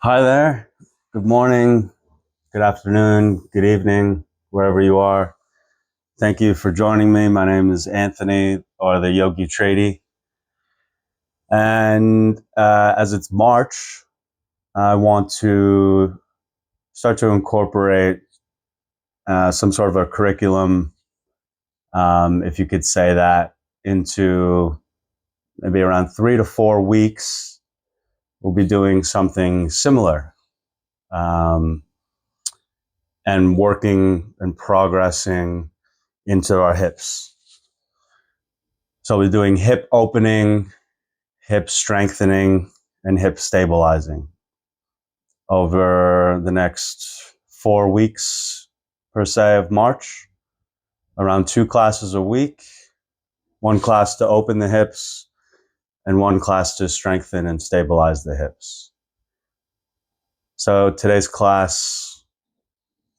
Hi there. Good morning, good afternoon, good evening, wherever you are. Thank you for joining me. My name is Anthony, or the YogiTradie. And as it's March, I want to start to incorporate some sort of a curriculum, if you could say that, into maybe around 3 to 4 weeks. We'll be doing something similar. And working and progressing into our hips. So we're doing hip opening, hip strengthening, and hip stabilizing over the next 4 weeks, per se, of March. Around 2 classes a week, 1 class to open the hips, and 1 class to strengthen and stabilize the hips. So today's class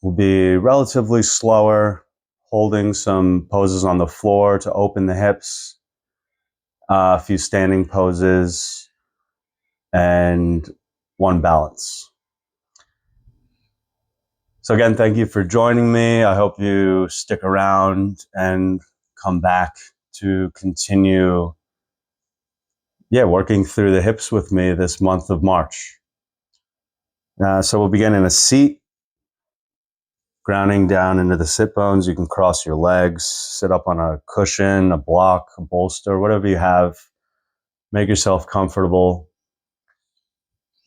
will be relatively slower, holding some poses on the floor to open the hips, a few standing poses, and 1 balance. So again, thank you for joining me. I hope you stick around and come back to continue working through the hips with me this month of March. So we'll begin in a seat, grounding down into the sit bones. You can cross your legs, sit up on a cushion, a block, a bolster, whatever you have. Make yourself comfortable.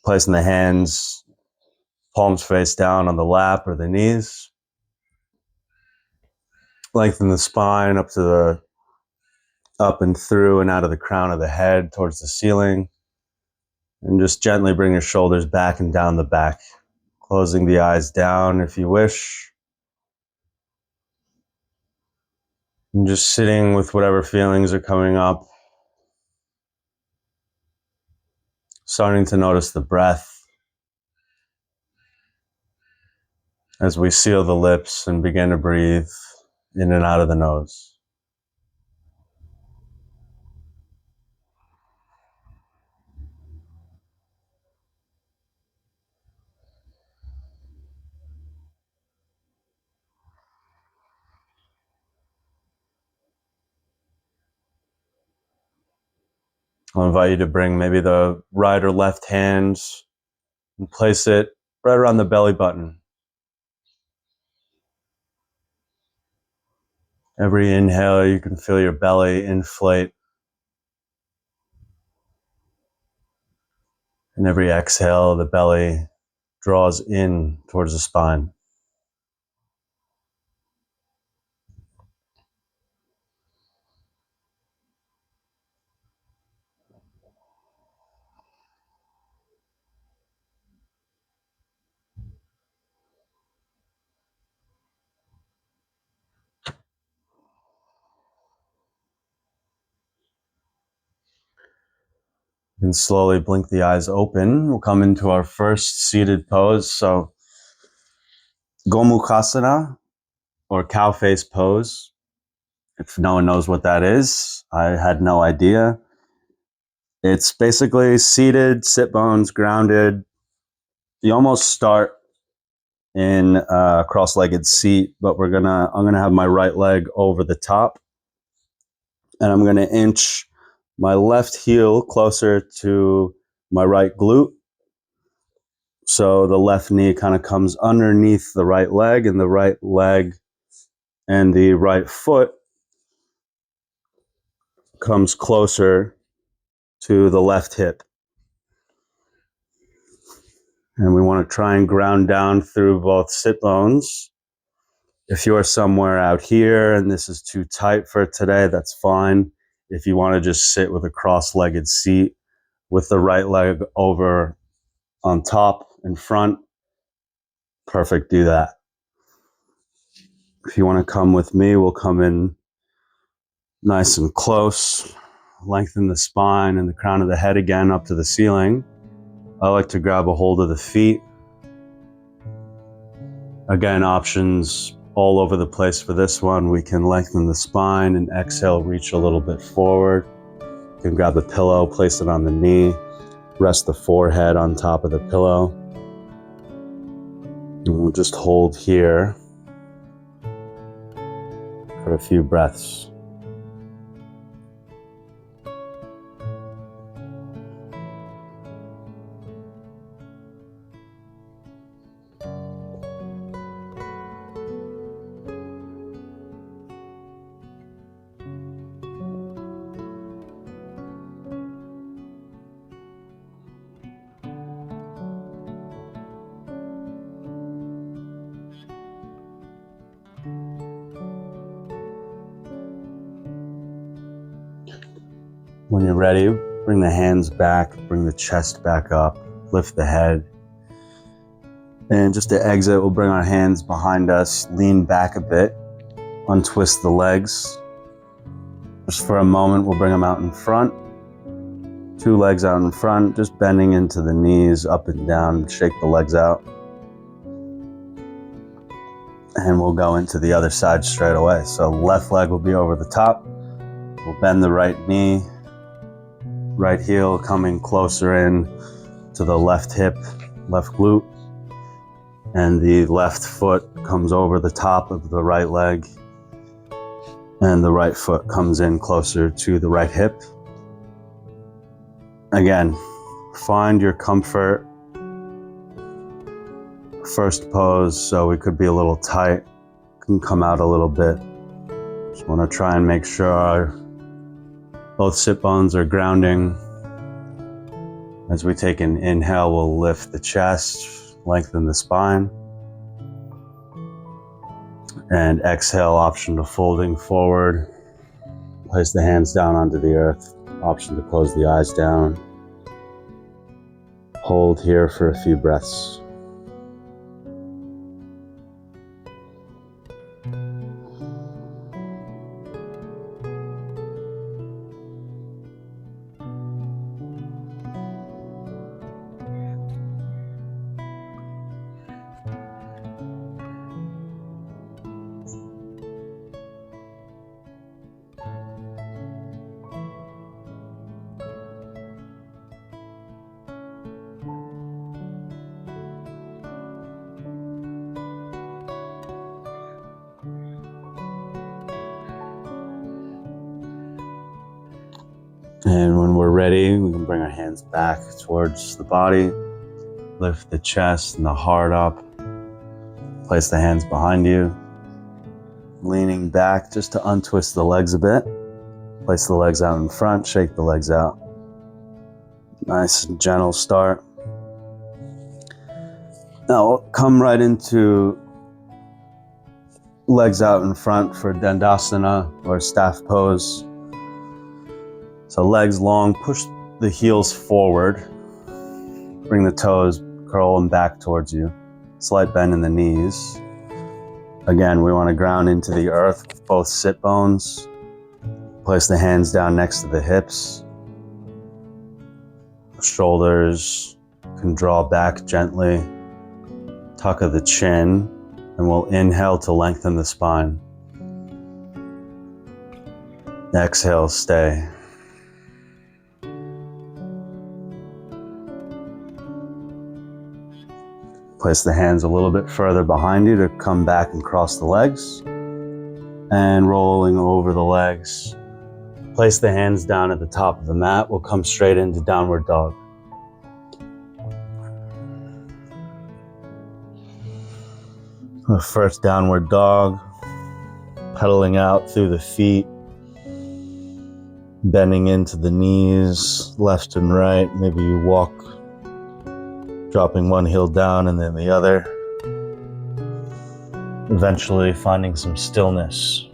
Placing the hands, palms face down on the lap or the knees. Lengthen the spine up and through and out of the crown of the head towards the ceiling. And just gently bring your shoulders back and down the back. Closing the eyes down if you wish. And just sitting with whatever feelings are coming up. Starting to notice the breath as we seal the lips and begin to breathe in and out of the nose. I'll invite you to bring maybe the right or left hands and place it right around the belly button. Every inhale, you can feel your belly inflate. And every exhale, the belly draws in towards the spine. You can slowly blink the eyes open. We'll come into our first seated pose. So Gomukhasana, or cow face pose. If no one knows what that is, I had no idea. It's basically seated, sit bones grounded. You almost start in a cross-legged seat, but I'm gonna have my right leg over the top, and I'm gonna inch my left heel closer to my right glute. So the left knee kind of comes underneath the right leg, and the right leg and the right foot comes closer to the left hip. And we want to try and ground down through both sit bones. If you are somewhere out here and this is too tight for today, that's fine. If you want to just sit with a cross-legged seat with the right leg over on top in front, perfect, do that. If you want to come with me, we'll come in nice and close. Lengthen the spine and the crown of the head again up to the ceiling. I like to grab a hold of the feet. Again, options all over the place for this one. We can lengthen the spine and exhale, reach a little bit forward. You can grab a pillow, place it on the knee, rest the forehead on top of the pillow. We'll just hold here for a few breaths. When you're ready, bring the hands back, bring the chest back up, lift the head. And just to exit, we'll bring our hands behind us, lean back a bit, untwist the legs. Just for a moment, we'll bring them out in front. 2 legs out in front, just bending into the knees, up and down, shake the legs out. And we'll go into the other side straight away. So left leg will be over the top. We'll bend the right knee. Right heel coming closer in to the left hip, left glute, and the left foot comes over the top of the right leg, and the right foot comes in closer to the right hip. Again, find your comfort. First pose, so we could be a little tight, can come out a little bit. Just want to try and make sure both sit bones are grounding. As we take an inhale, we'll lift the chest, lengthen the spine. And exhale, option to folding forward. Place the hands down onto the earth. Option to close the eyes down. Hold here for a few breaths. And when we're ready, we can bring our hands back towards the body, lift the chest and the heart up, place the hands behind you, leaning back just to untwist the legs a bit, place the legs out in front, shake the legs out. Nice and gentle start. Now we'll come right into legs out in front for Dandasana or staff pose. So legs long, push the heels forward, bring the toes, curl them back towards you. Slight bend in the knees. Again, we want to ground into the earth with both sit bones. Place the hands down next to the hips. Shoulders can draw back gently. Tuck of the chin, and we'll inhale to lengthen the spine. Exhale, stay. Place the hands a little bit further behind you to come back and cross the legs. And rolling over the legs. Place the hands down at the top of the mat. We'll come straight into downward dog. The first downward dog, pedaling out through the feet, bending into the knees, left and right. Maybe you walk, dropping one heel down and then the other. Eventually finding some stillness.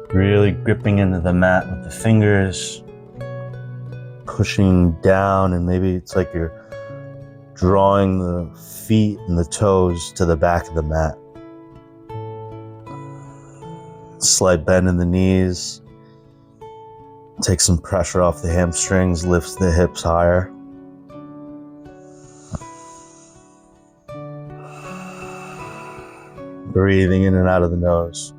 Really gripping into the mat with the fingers, pushing down, and maybe it's like you're drawing the feet and the toes to the back of the mat. Slight bend in the knees. Take some pressure off the hamstrings, lifts the hips higher. Breathing in and out of the nose.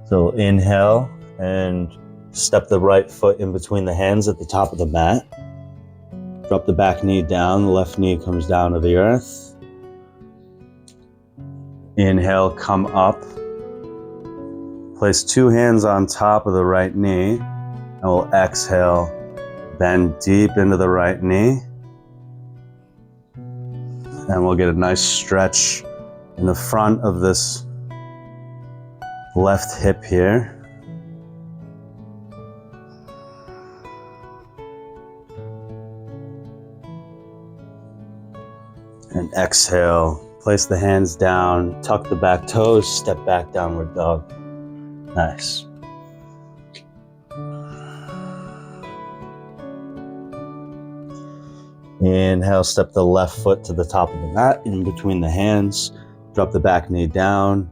So inhale and Step the right foot in between the hands at the top of the mat. Drop the back knee down, the left knee comes down to the earth. Inhale, come up. Place 2 hands on top of the right knee, and we'll exhale, bend deep into the right knee. And we'll get a nice stretch in the front of this left hip here. And exhale, place the hands down, tuck the back toes, step back, downward dog. Nice. Inhale, step the left foot to the top of the mat, in between the hands, drop the back knee down.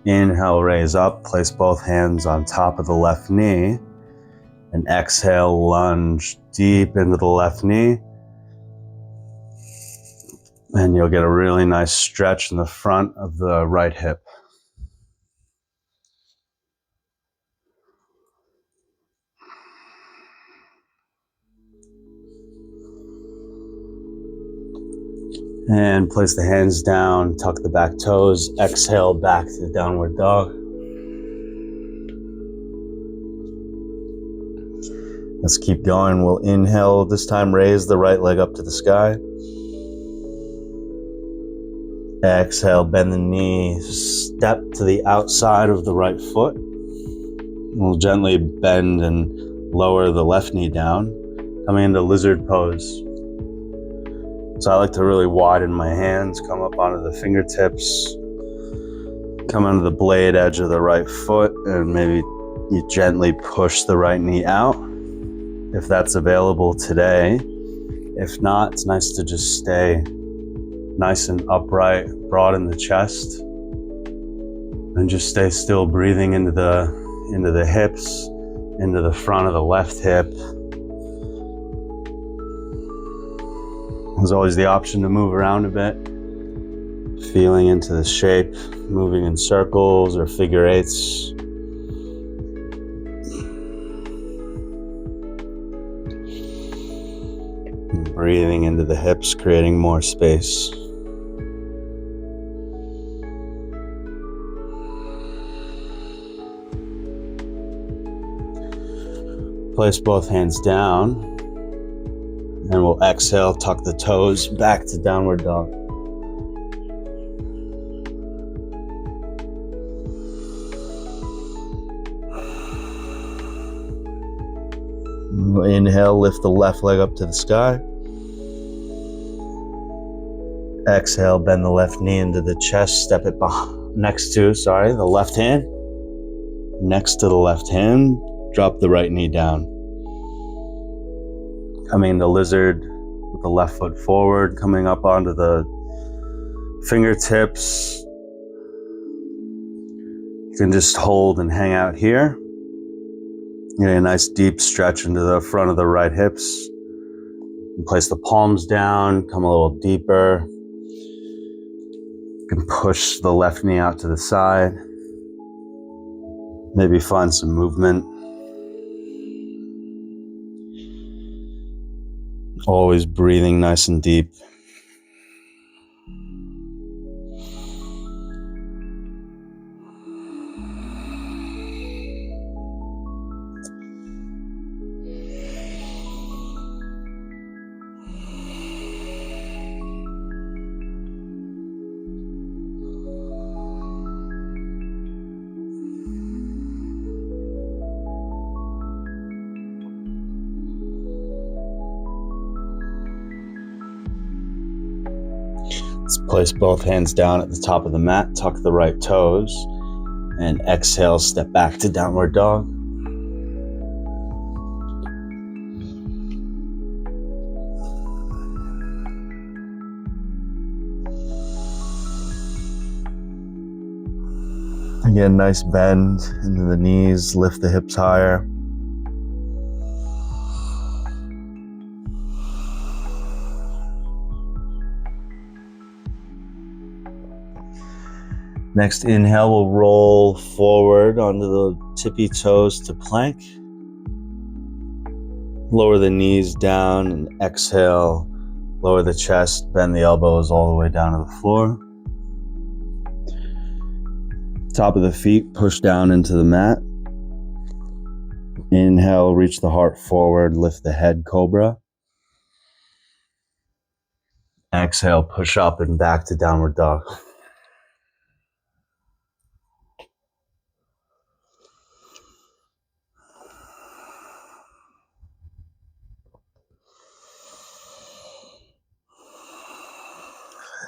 Inhale, raise up, place both hands on top of the left knee, and exhale, lunge deep into the left knee. And you'll get a really nice stretch in the front of the right hip. And place the hands down, tuck the back toes, exhale back to the downward dog. Let's keep going. We'll inhale, this time raise the right leg up to the sky. Exhale, bend the knee, step to the outside of the right foot. We'll gently bend and lower the left knee down, coming into lizard pose. So I like to really widen my hands, come up onto the fingertips, come onto the blade edge of the right foot, and maybe you gently push the right knee out if that's available today. If not, it's nice to just stay nice and upright, broad in the chest, and just stay still, breathing into the hips, into the front of the left hip. There's always the option to move around a bit, feeling into the shape, moving in circles or figure eights. Breathing into the hips, creating more space. Place both hands down. And we'll exhale, tuck the toes back to downward dog. We'll inhale, lift the left leg up to the sky. Exhale, bend the left knee into the chest, step it next to the left hand. Next to the left hand, drop the right knee down. Coming into lizard with the left foot forward, coming up onto the fingertips. You can just hold and hang out here. Get a nice deep stretch into the front of the right hips. And place the palms down, come a little deeper. You can push the left knee out to the side. Maybe find some movement. Always breathing nice and deep. Let's place both hands down at the top of the mat, tuck the right toes, and exhale, step back to downward dog. Again, nice bend into the knees, lift the hips higher. Next inhale, we'll roll forward onto the tippy toes to plank. Lower the knees down and exhale. Lower the chest, bend the elbows all the way down to the floor. Top of the feet, push down into the mat. Inhale, reach the heart forward, lift the head, cobra. Exhale, push up and back to downward dog.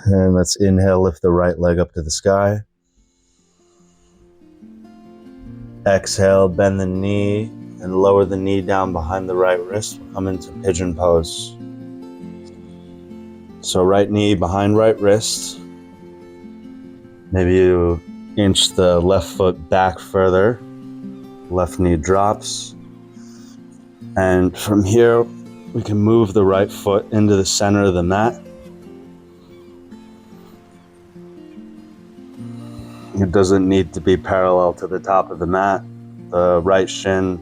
And let's inhale, lift the right leg up to the sky. Exhale, bend the knee and lower the knee down behind the right wrist. We'll come into pigeon pose. So right knee behind right wrist. Maybe you inch the left foot back further. Left knee drops. And from here, we can move the right foot into the center of the mat. It doesn't need to be parallel to the top of the mat. The right shin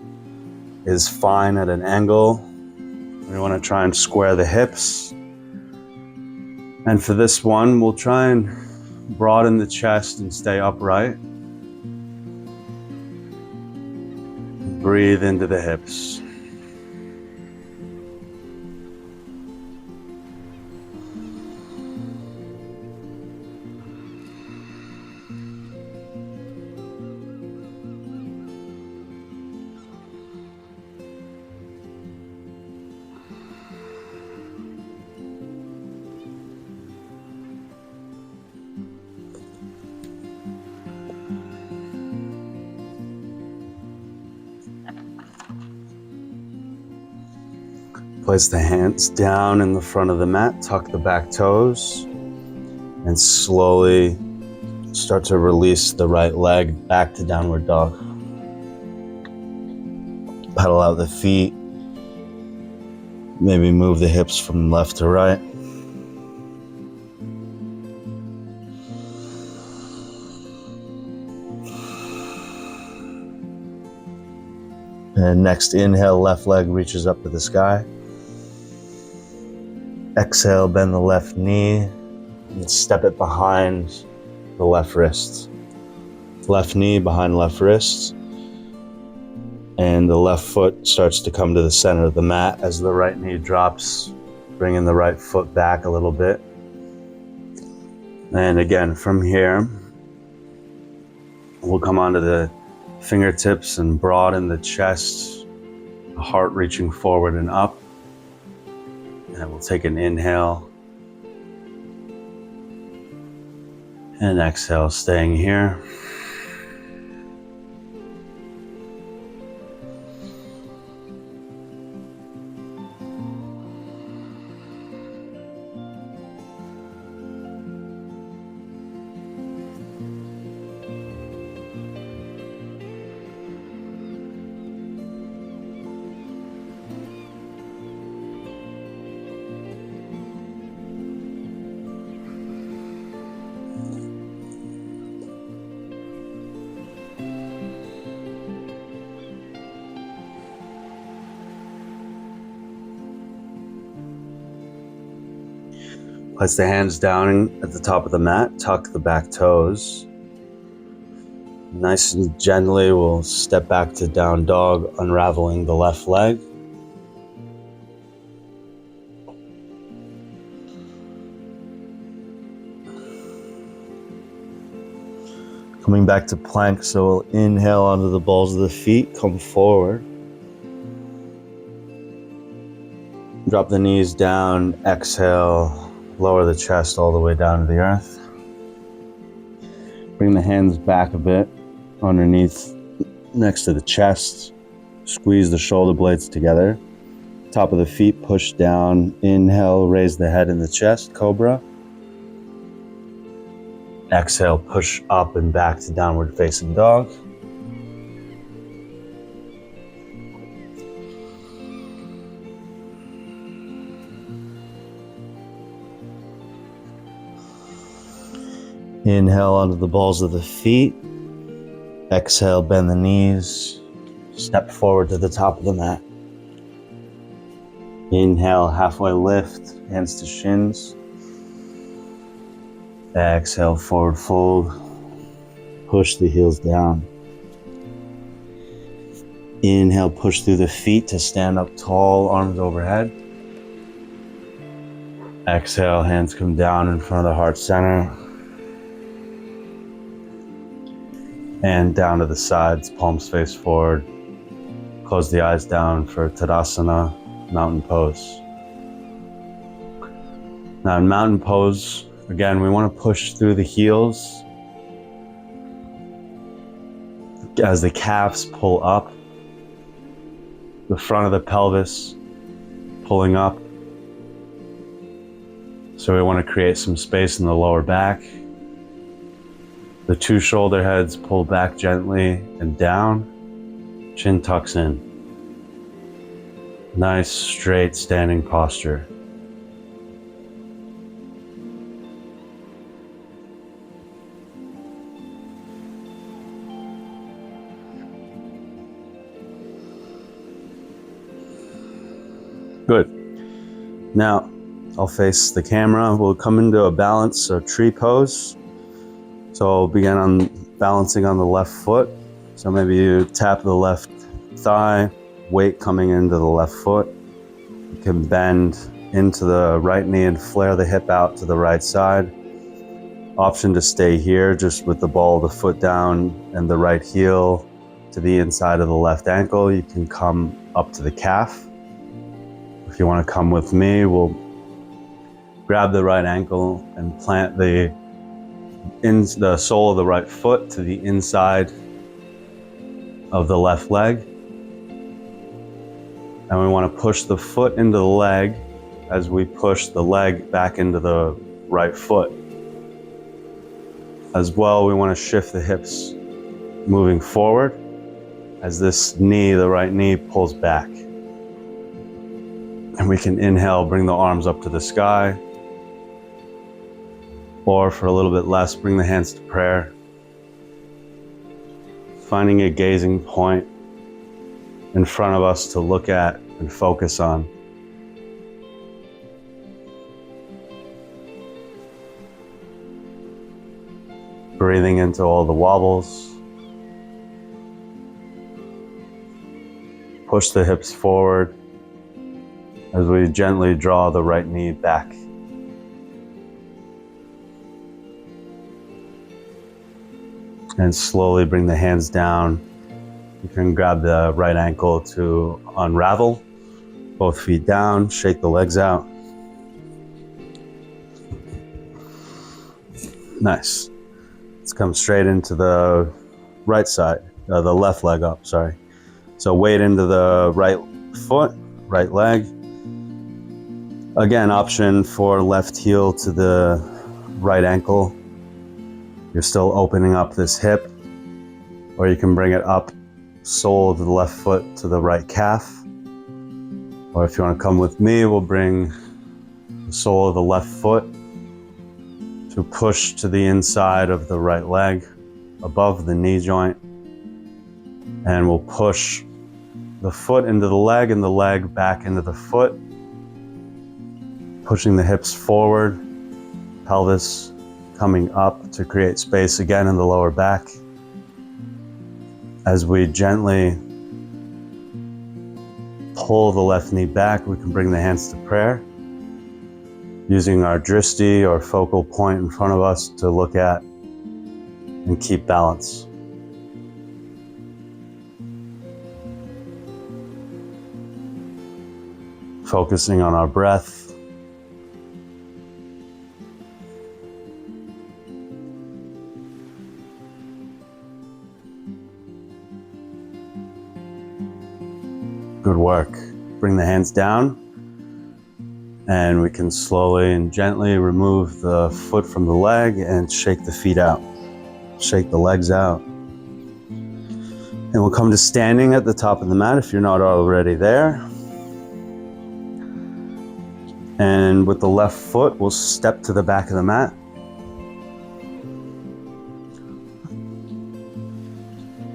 is fine at an angle. We want to try and square the hips. And for this one, we'll try and broaden the chest and stay upright. Breathe into the hips. Place the hands down in the front of the mat, tuck the back toes, and slowly start to release the right leg back to downward dog. Pedal out the feet, maybe move the hips from left to right. And next inhale, left leg reaches up to the sky. Exhale, bend the left knee and step it behind the left wrist. Left knee behind left wrist. And the left foot starts to come to the center of the mat as the right knee drops, bringing the right foot back a little bit. And again, from here, we'll come onto the fingertips and broaden the chest, the heart reaching forward and up. And we'll take an inhale and exhale, staying here. Place the hands down at the top of the mat, tuck the back toes. Nice and gently, we'll step back to down dog, unraveling the left leg. Coming back to plank, so we'll inhale onto the balls of the feet, come forward. Drop the knees down, exhale. Lower the chest all the way down to the earth. Bring the hands back a bit underneath, next to the chest. Squeeze the shoulder blades together. Top of the feet push down. Inhale, raise the head and the chest, cobra. Exhale, push up and back to downward facing dog. Inhale onto the balls of the feet. Exhale, bend the knees. Step forward to the top of the mat. Inhale, halfway lift, hands to shins. Exhale, forward fold. Push the heels down. Inhale, push through the feet to stand up tall, arms overhead. Exhale, hands come down in front of the heart center. And down to the sides, palms face forward. Close the eyes down for Tadasana, mountain pose. Now in mountain pose, again, we want to push through the heels as the calves pull up, the front of the pelvis pulling up. So we want to create some space in the lower back. The two shoulder heads pull back gently and down. Chin tucks in. Nice straight standing posture. Good. Now, I'll face the camera. We'll come into a balance, a tree pose. So I'll begin on balancing on the left foot. So maybe you tap the left thigh, weight coming into the left foot. You can bend into the right knee and flare the hip out to the right side. Option to stay here, just with the ball of the foot down and the right heel to the inside of the left ankle. You can come up to the calf. If you want to come with me, we'll grab the right ankle and plant the sole of the right foot to the inside of the left leg. And we want to push the foot into the leg as we push the leg back into the right foot. As well, we want to shift the hips moving forward as this knee, the right knee, pulls back. And we can inhale, bring the arms up to the sky. Or for a little bit less, bring the hands to prayer. Finding a gazing point in front of us to look at and focus on. Breathing into all the wobbles. Push the hips forward as we gently draw the right knee back. And slowly bring the hands down. You can grab the right ankle to unravel. Both feet down, shake the legs out. Nice. Let's come straight into the right side, the left leg up, sorry. So weight into the right foot, right leg. Again, option for left heel to the right ankle. You're still opening up this hip, or you can bring it up, sole of the left foot to the right calf. Or if you want to come with me, we'll bring the sole of the left foot to push to the inside of the right leg, above the knee joint. And we'll push the foot into the leg and the leg back into the foot, pushing the hips forward, pelvis coming up to create space again in the lower back. As we gently pull the left knee back, we can bring the hands to prayer, using our drishti or focal point in front of us to look at and keep balance. Focusing on our breath. Good work. Bring the hands down, and we can slowly and gently remove the foot from the leg and shake the feet out. Shake the legs out. And we'll come to standing at the top of the mat if you're not already there. And with the left foot, we'll step to the back of the mat.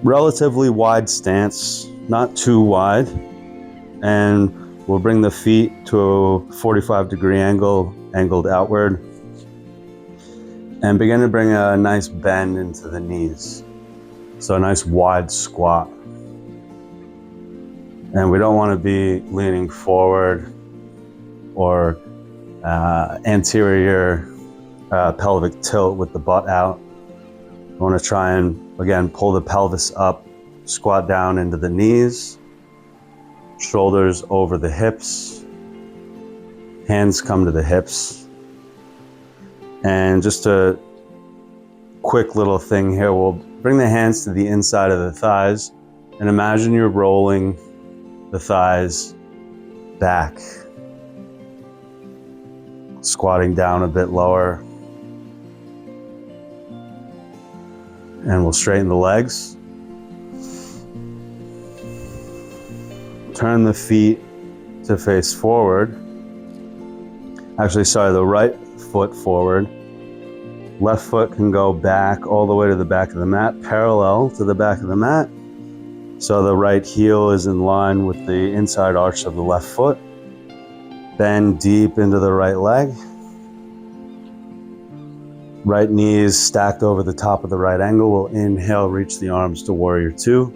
Relatively wide stance, not too wide. And We'll bring the feet to a 45-degree angle, angled outward, and begin to bring a nice bend into the knees. So a nice wide squat. And we don't want to be leaning forward or anterior pelvic tilt with the butt out. I want to try and, again, pull the pelvis up, squat down into the knees, shoulders over the hips, hands come to the hips. And just a quick little thing here, we'll bring the hands to the inside of the thighs and imagine you're rolling the thighs back, squatting down a bit lower. And we'll straighten the legs. Turn the feet to face forward. Actually, sorry, the right foot forward. Left foot can go back all the way to the back of the mat, parallel to the back of the mat. So the right heel is in line with the inside arch of the left foot. Bend deep into the right leg. Right knee is stacked over the top of the right ankle. We'll inhale, reach the arms to warrior two.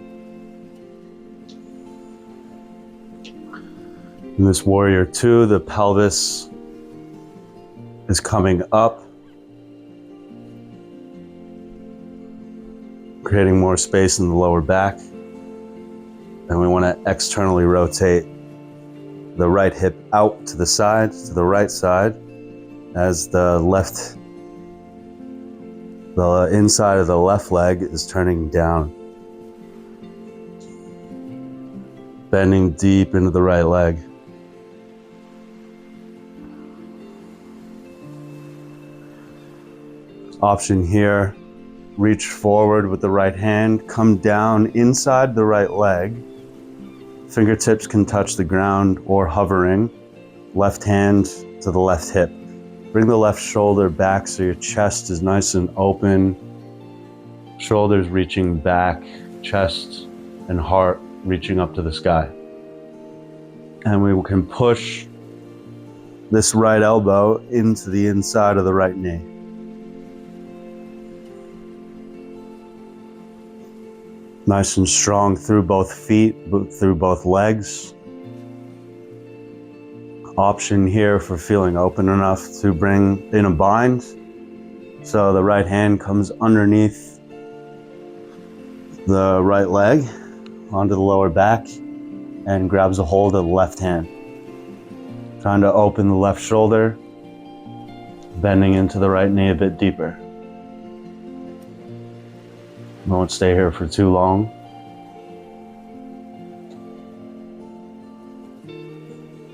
In this warrior two, the pelvis is coming up, creating more space in the lower back. And we want to externally rotate the right hip out to the side, to the right side, as the inside of the left leg is turning down. Bending deep into the right leg. Option here, reach forward with the right hand, come down inside the right leg. Fingertips can touch the ground or hovering. Left hand to the left hip. Bring the left shoulder back so your chest is nice and open. Shoulders reaching back, chest and heart reaching up to the sky. And we can push this right elbow into the inside of the right knee. Nice and strong through both feet, through both legs. Option here for feeling open enough to bring in a bind. So the right hand comes underneath the right leg onto the lower back and grabs a hold of the left hand. Trying to open the left shoulder, bending into the right knee a bit deeper. Won't stay here for too long.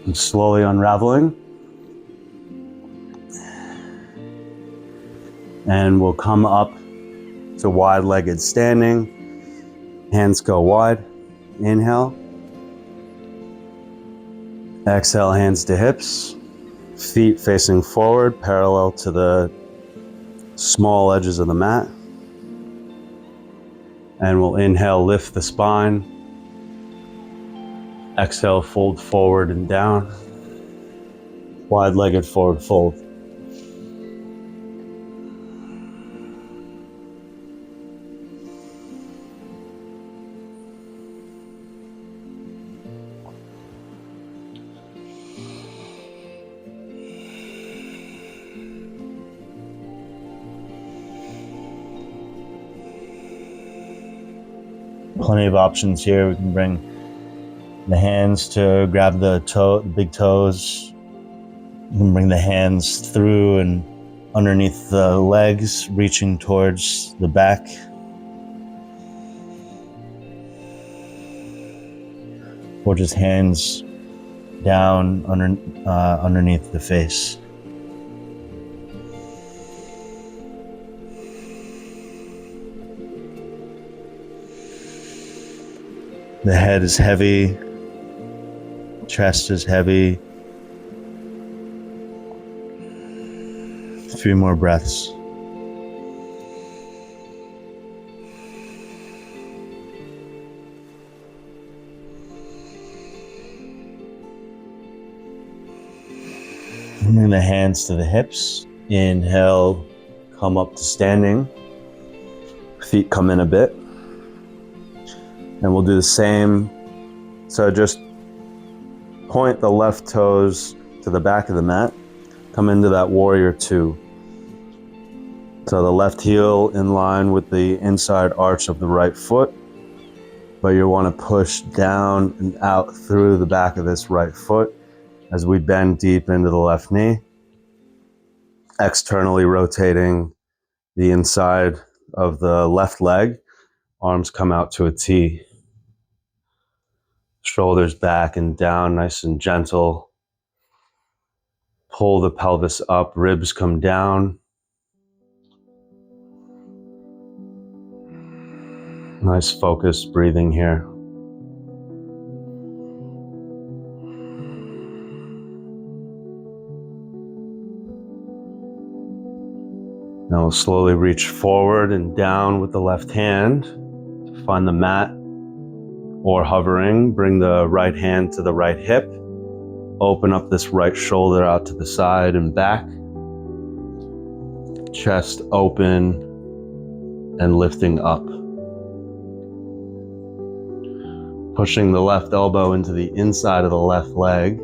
And slowly unraveling. And we'll come up to wide-legged standing. Hands go wide. Inhale. Exhale, hands to hips. Feet facing forward, parallel to the small edges of the mat. And we'll inhale, lift the spine. Exhale, fold forward and down. Wide-legged forward fold. Plenty of options here. We can bring the hands to grab the big toes. You can bring the hands through and underneath the legs, reaching towards the back. Or just hands down underneath the face. The head is heavy, chest is heavy. A few more breaths. Bring the hands to the hips. Inhale, come up to standing. Feet come in a bit. And we'll do the same. So just point the left toes to the back of the mat. Come into that warrior two. So the left heel in line with the inside arch of the right foot. But you want to push down and out through the back of this right foot as we bend deep into the left knee. Externally rotating the inside of the left leg. Arms come out to a T. Shoulders back and down, nice and gentle. Pull the pelvis up, ribs come down. Nice focused breathing here. Now we'll slowly reach forward and down with the left hand. Find the mat or hovering. Bring the right hand to the right hip. Open up this right shoulder out to the side and back. Chest open and lifting up. Pushing the left elbow into the inside of the left leg.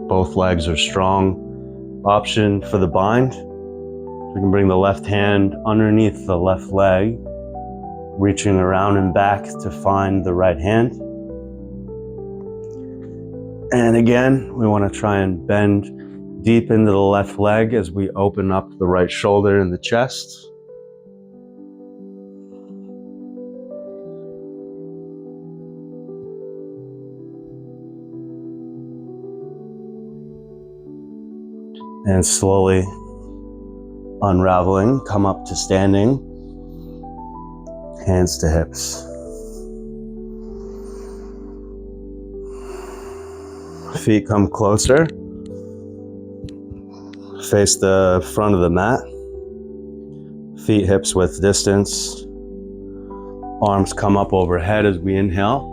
Both legs are strong. Option for the bind. We can bring the left hand underneath the left leg, reaching around and back to find the right hand. And again, we want to try and bend deep into the left leg as we open up the right shoulder and the chest. And slowly unraveling, come up to standing, hands to hips. Feet come closer, face the front of the mat, feet hips width distance, arms come up overhead as we inhale.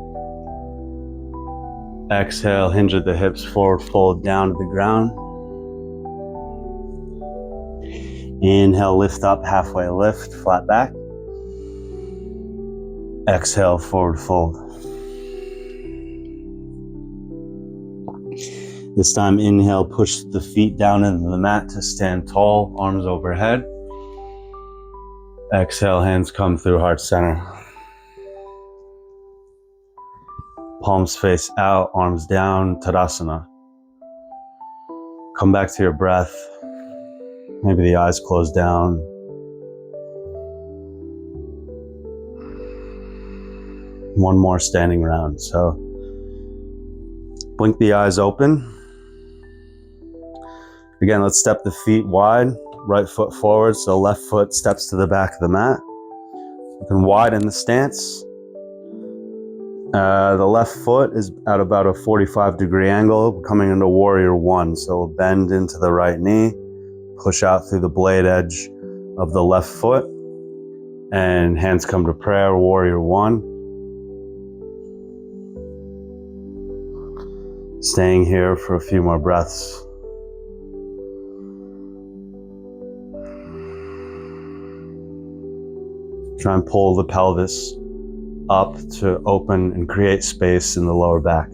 Exhale, hinge at the hips, forward fold down to the ground. Inhale, lift up, halfway lift, flat back. Exhale, forward fold. This time, inhale, push the feet down into the mat to stand tall, arms overhead. Exhale, hands come through heart center. Palms face out, arms down, Tadasana. Come back to your breath. Maybe the eyes close down. One more standing round. So blink the eyes open. Again, let's step the feet wide, right foot forward, so left foot steps to the back of the mat. You can widen the stance. The left foot is at about a 45-degree angle, coming into warrior one. So we'll bend into the right knee. Push out through the blade edge of the left foot, and hands come to prayer, warrior one. Staying here for a few more breaths. Try and pull the pelvis up to open and create space in the lower back.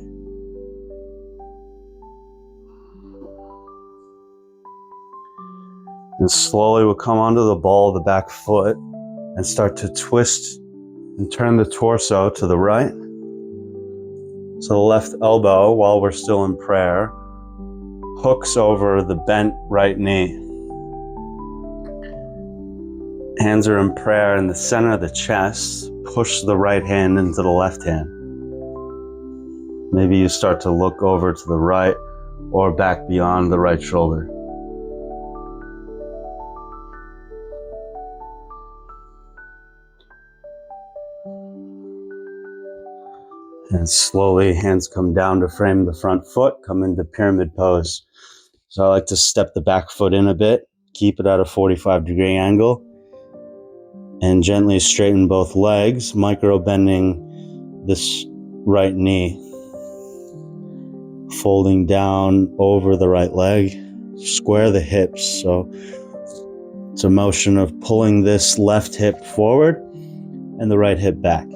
And slowly we'll come onto the ball of the back foot and start to twist and turn the torso to the right. So the left elbow, while we're still in prayer, hooks over the bent right knee. Hands are in prayer in the center of the chest. Push the right hand into the left hand. Maybe you start to look over to the right or back beyond the right shoulder. And slowly, hands come down to frame the front foot, come into pyramid pose. So I like to step the back foot in a bit, keep it at a 45-degree angle, and gently straighten both legs, micro bending this right knee. Folding down over the right leg, square the hips. So it's a motion of pulling this left hip forward and the right hip back.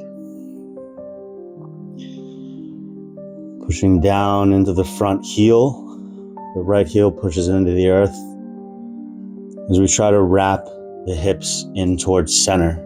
Pushing down into the front heel. The right heel pushes into the earth as we try to wrap the hips in towards center.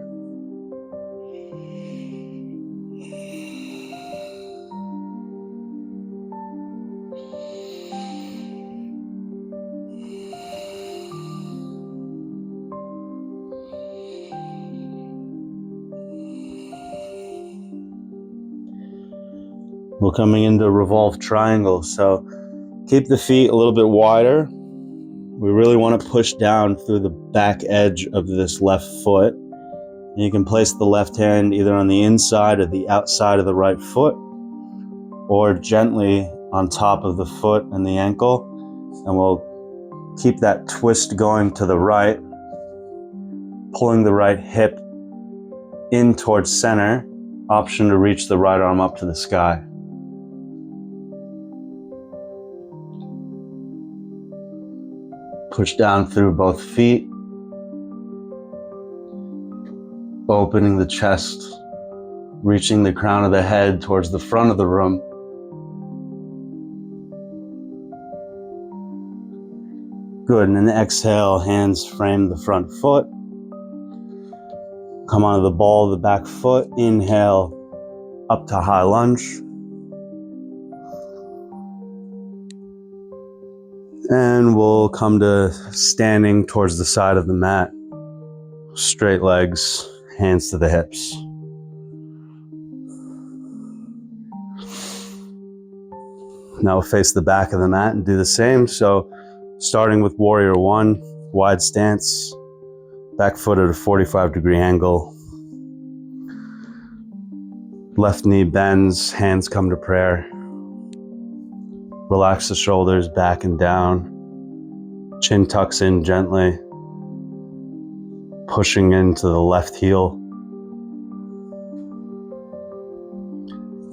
We're coming into revolved triangle, so keep the feet a little bit wider. We really want to push down through the back edge of this left foot. And you can place the left hand either on the inside or the outside of the right foot, or gently on top of the foot and the ankle. And we'll keep that twist going to the right, pulling the right hip in towards center. Option to reach the right arm up to the sky. Push down through both feet, opening the chest, reaching the crown of the head towards the front of the room. Good, and then exhale, hands frame the front foot. Come onto the ball of the back foot, inhale up to high lunge. And we'll come to standing towards the side of the mat. Straight legs, hands to the hips. Now we'll face the back of the mat and do the same. So starting with warrior one, wide stance, back foot at a 45-degree angle. Left knee bends, hands come to prayer. Relax the shoulders back and down. Chin tucks in gently. Pushing into the left heel.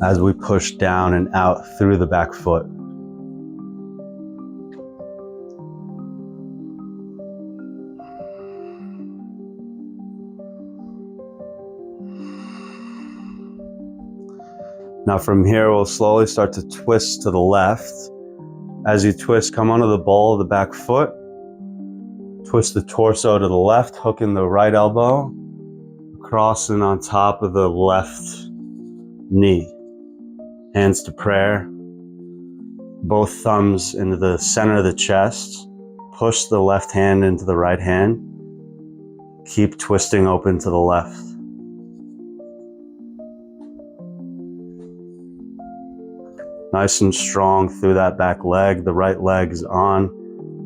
As we push down and out through the back foot. Now from here, we'll slowly start to twist to the left. As you twist, come onto the ball of the back foot. Twist the torso to the left, hook in the right elbow, crossing on top of the left knee. Hands to prayer. Both thumbs into the center of the chest. Push the left hand into the right hand. Keep twisting open to the left. Nice and strong through that back leg. The right leg is on.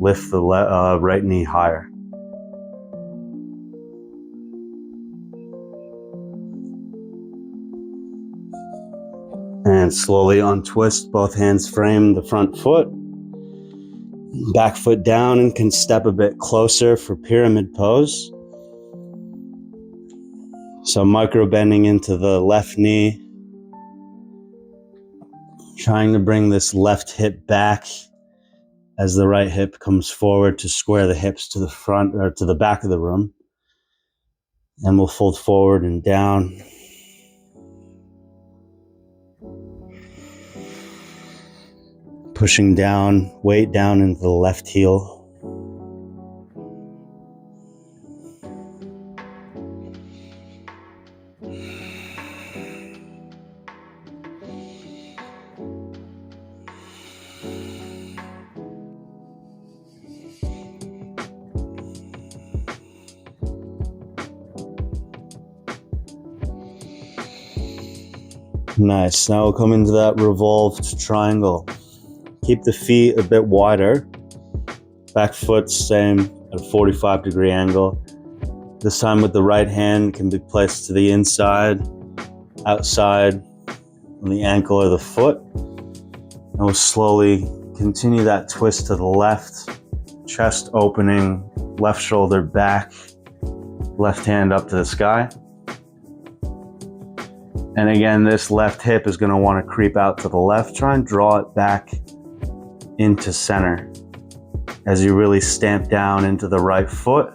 Lift the right knee higher. And slowly untwist, both hands frame the front foot. Back foot down and can step a bit closer for pyramid pose. So micro bending into the left knee. Trying to bring this left hip back as the right hip comes forward to square the hips to the front or to the back of the room. And we'll fold forward and down. Pushing down, weight down into the left heel. Nice. Now we'll come into that revolved triangle. Keep the feet a bit wider. Back foot same at a 45-degree angle. This time with the right hand can be placed to the inside, outside, on the ankle or the foot. And we'll slowly continue that twist to the left. Chest opening, left shoulder back, left hand up to the sky. And again, this left hip is going to want to creep out to the left. Try and draw it back into center. As you really stamp down into the right foot,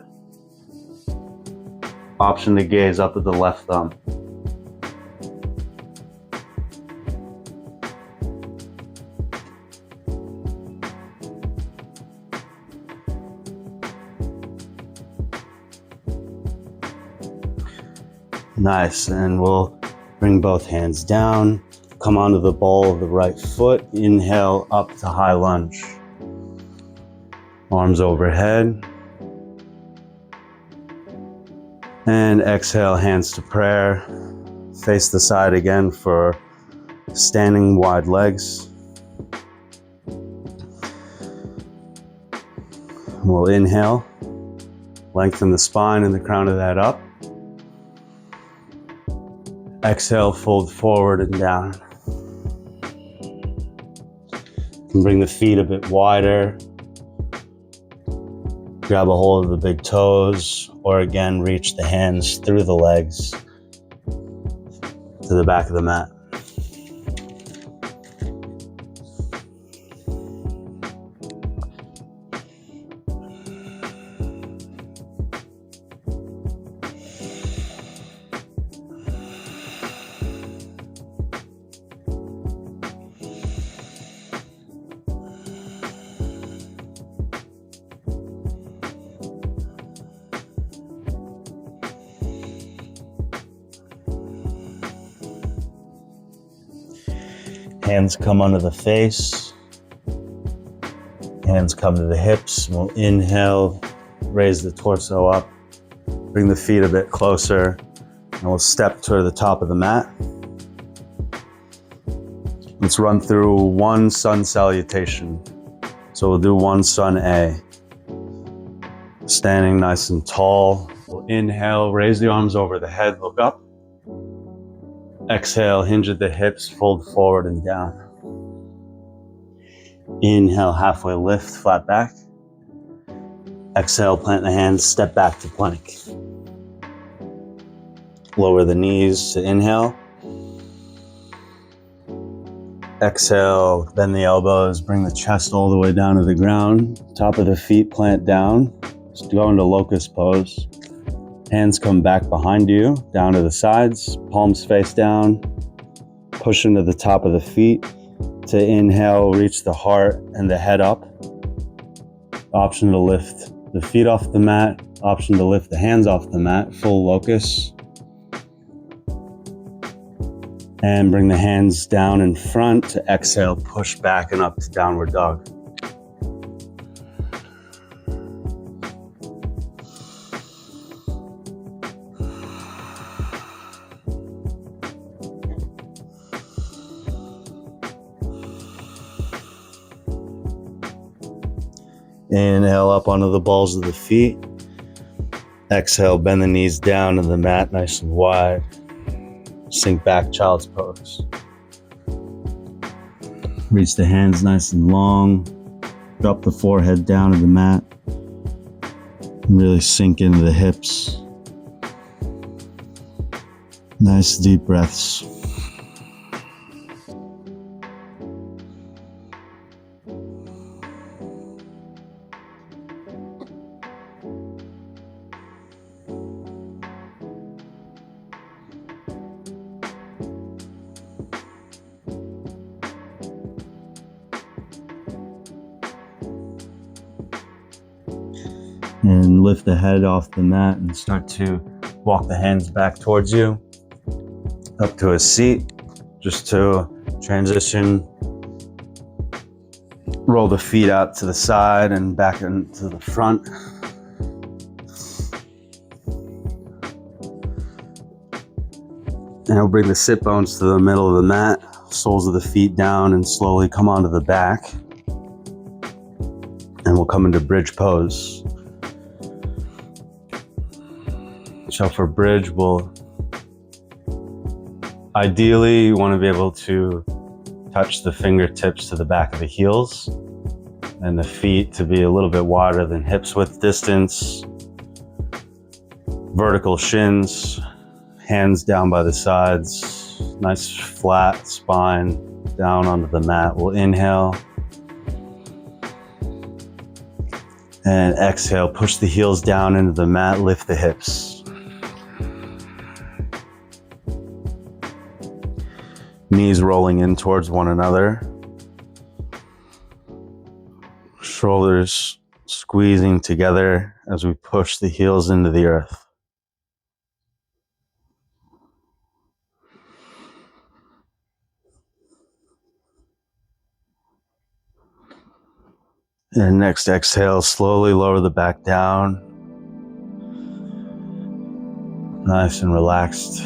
option to gaze up at the left thumb. Nice, and we'll bring both hands down, come onto the ball of the right foot, inhale up to high lunge. Arms overhead. And exhale, hands to prayer. Face the side again for standing wide legs. We'll inhale, lengthen the spine and the crown of the head up. Exhale, fold forward and down. And bring the feet a bit wider. Grab a hold of the big toes, or again, reach the hands through the legs to the back of the mat. Hands come under the face. Hands come to the hips. We'll inhale, raise the torso up, bring the feet a bit closer, and we'll step toward the top of the mat. Let's run through one sun salutation. So we'll do one sun A. Standing nice and tall. We'll inhale, raise the arms over the head, look up. Exhale, hinge at the hips, fold forward and down. Inhale, halfway lift, flat back. Exhale, plant the hands, step back to plank. Lower the knees to inhale. Exhale, bend the elbows, bring the chest all the way down to the ground. Top of the feet plant down. Just go into locust pose. Hands come back behind you, down to the sides, palms face down. Push into the top of the feet. To inhale, reach the heart and the head up. Option to lift the feet off the mat. Option to lift the hands off the mat, full locust. And bring the hands down in front to exhale, push back and up to downward dog. Inhale up onto the balls of the feet. Exhale, bend the knees down to the mat nice and wide. Sink back, child's pose. Reach the hands nice and long. Drop the forehead down to the mat. Really sink into the hips. Nice deep breaths. And lift the head off the mat and start to walk the hands back towards you, up to a seat, just to transition. Roll the feet out to the side and back into the front. And we'll bring the sit bones to the middle of the mat, soles of the feet down, and slowly come onto the back. And we'll come into bridge pose. So for bridge, ideally you want to be able to touch the fingertips to the back of the heels and the feet to be a little bit wider than hips width distance. Vertical shins, hands down by the sides, nice flat spine down onto the mat. We'll inhale, And exhale, push the heels down into the mat, lift the hips. Knees rolling in towards one another. Shoulders squeezing together as we push the heels into the earth. And next exhale, slowly lower the back down. Nice and relaxed.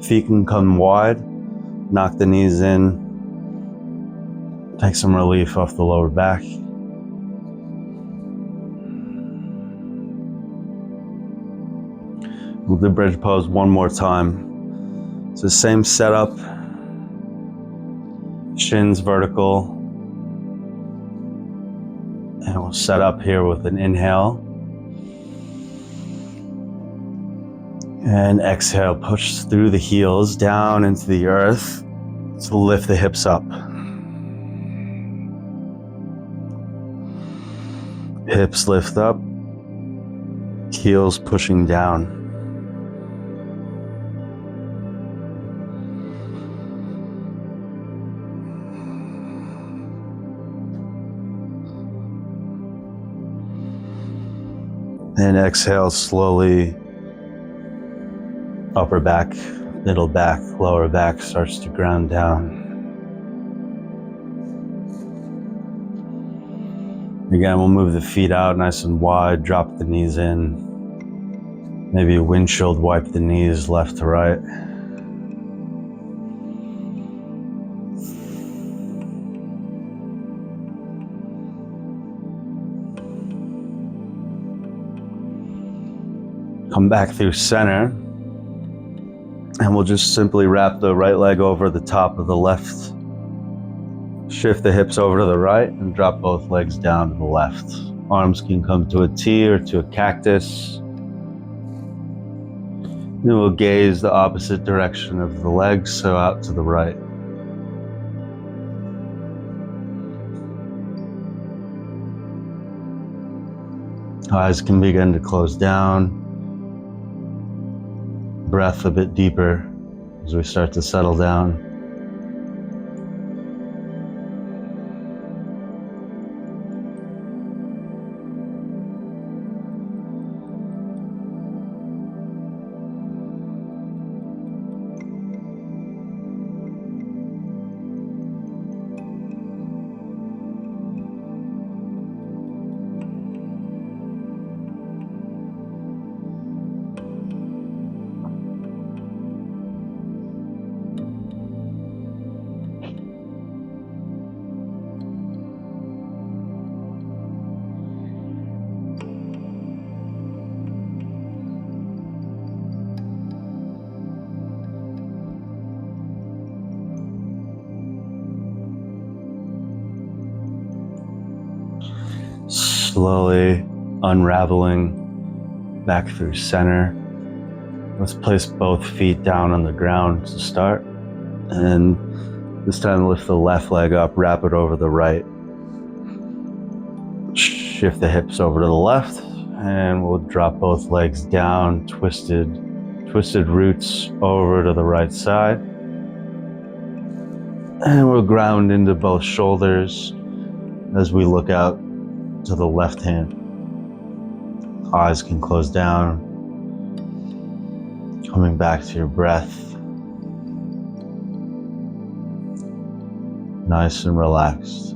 Feet can come wide. Knock the knees in. Take some relief off the lower back. Move the bridge pose one more time. It's the same setup. Shins vertical. And we'll set up here with an inhale. And exhale, push through the heels down into the earth to lift the hips up. Hips lift up, heels pushing down. And exhale slowly. Upper back, middle back, lower back starts to ground down. Again, we'll move the feet out nice and wide, drop the knees in. Maybe windshield wipe the knees left to right. Come back through center. And we'll just simply wrap the right leg over the top of the left. Shift the hips over to the right and drop both legs down to the left. Arms can come to a T or to a cactus. Then we'll gaze the opposite direction of the legs, so out to the right. Eyes can begin to close down. Breath a bit deeper as we start to settle down. Slowly unraveling back through center. Let's place both feet down on the ground to start. And this time lift the left leg up, wrap it over the right. Shift the hips over to the left, and we'll drop both legs down, twisted roots over to the right side. And we'll ground into both shoulders as we look out to the left hand. Eyes can close down. Coming back to your breath. Nice and relaxed.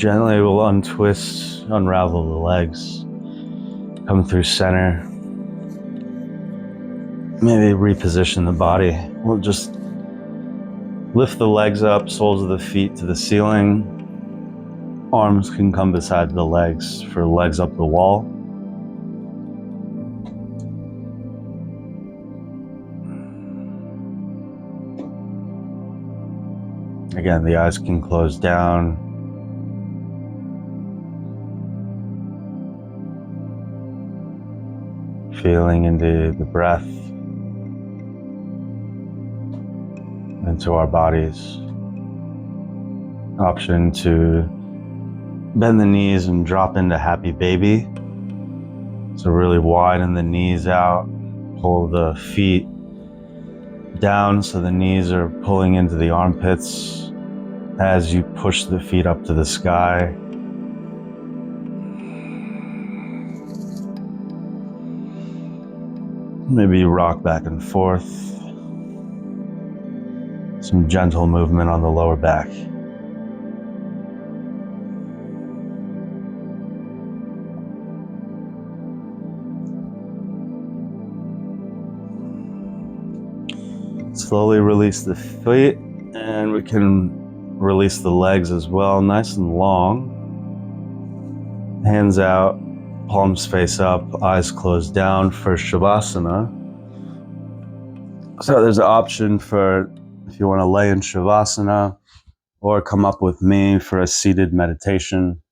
Gently we'll untwist, unravel the legs, come through center. Maybe reposition the body. We'll just lift the legs up, soles of the feet to the ceiling. Arms can come beside the legs for legs up the wall. Again, the eyes can close down. Feeling into the breath, into our bodies. Option to bend the knees and drop into happy baby. So really widen the knees out, pull the feet down so the knees are pulling into the armpits as you push the feet up to the sky. Maybe you rock back and forth. Some gentle movement on the lower back. Slowly release the feet, and we can release the legs as well, nice and long. Hands out, palms face up, eyes closed down for Shavasana. So there's an option for if you want to lay in Shavasana or come up with me for a seated meditation.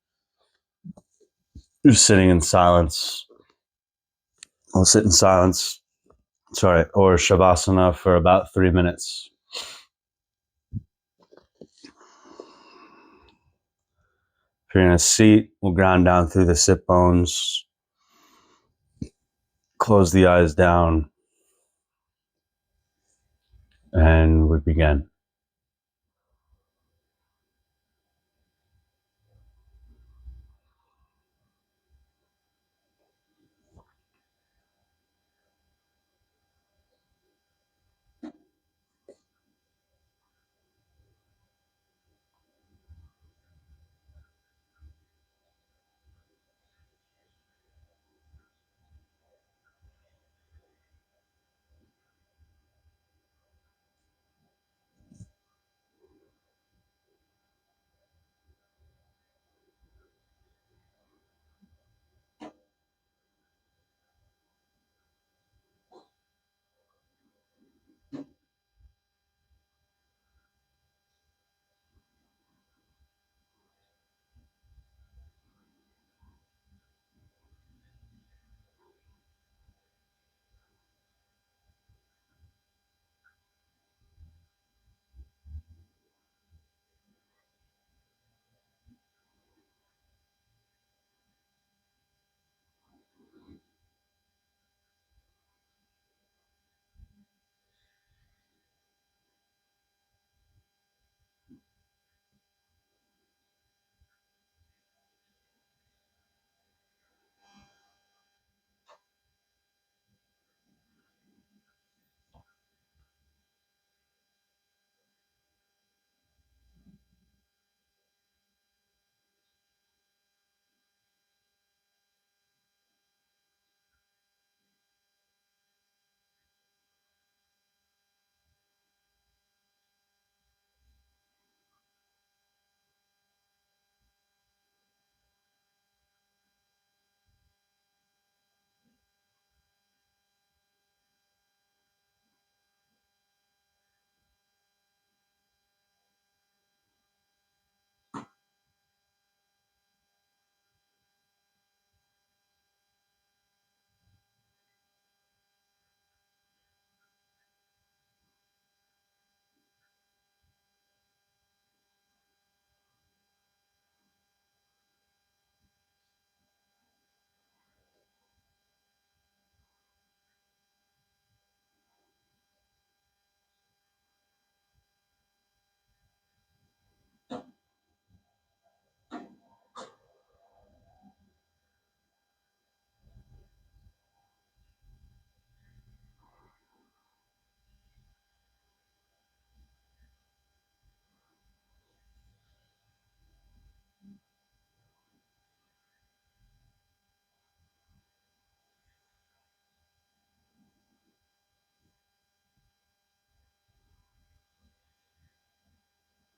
Just sitting in silence. I'll sit in silence, or Shavasana for about 3 minutes. If you're in a seat, we'll ground down through the sit bones. Close the eyes down. And we begin.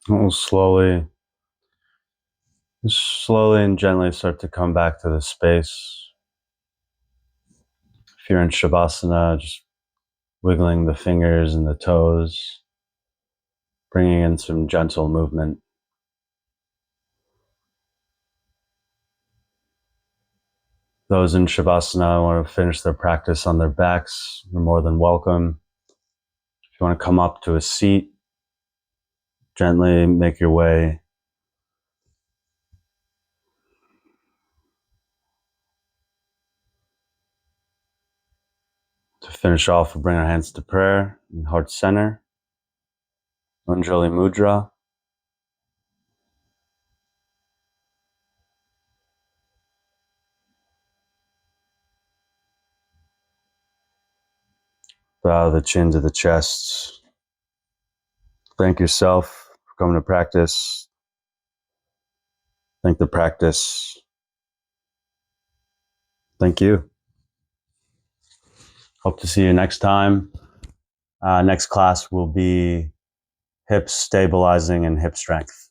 We'll slowly and gently start to come back to the space. If you're in Shavasana, just wiggling the fingers and the toes, bringing in some gentle movement. Those in Shavasana want to finish their practice on their backs, you're more than welcome. If you want to come up to a seat, gently make your way. To finish off, we'll bring our hands to prayer in heart center. Anjali Mudra. Bow the chin to the chest. Thank yourself for coming to practice. Thank the practice. Thank you. Hope to see you next time. Next class will be hip stabilizing and hip strength.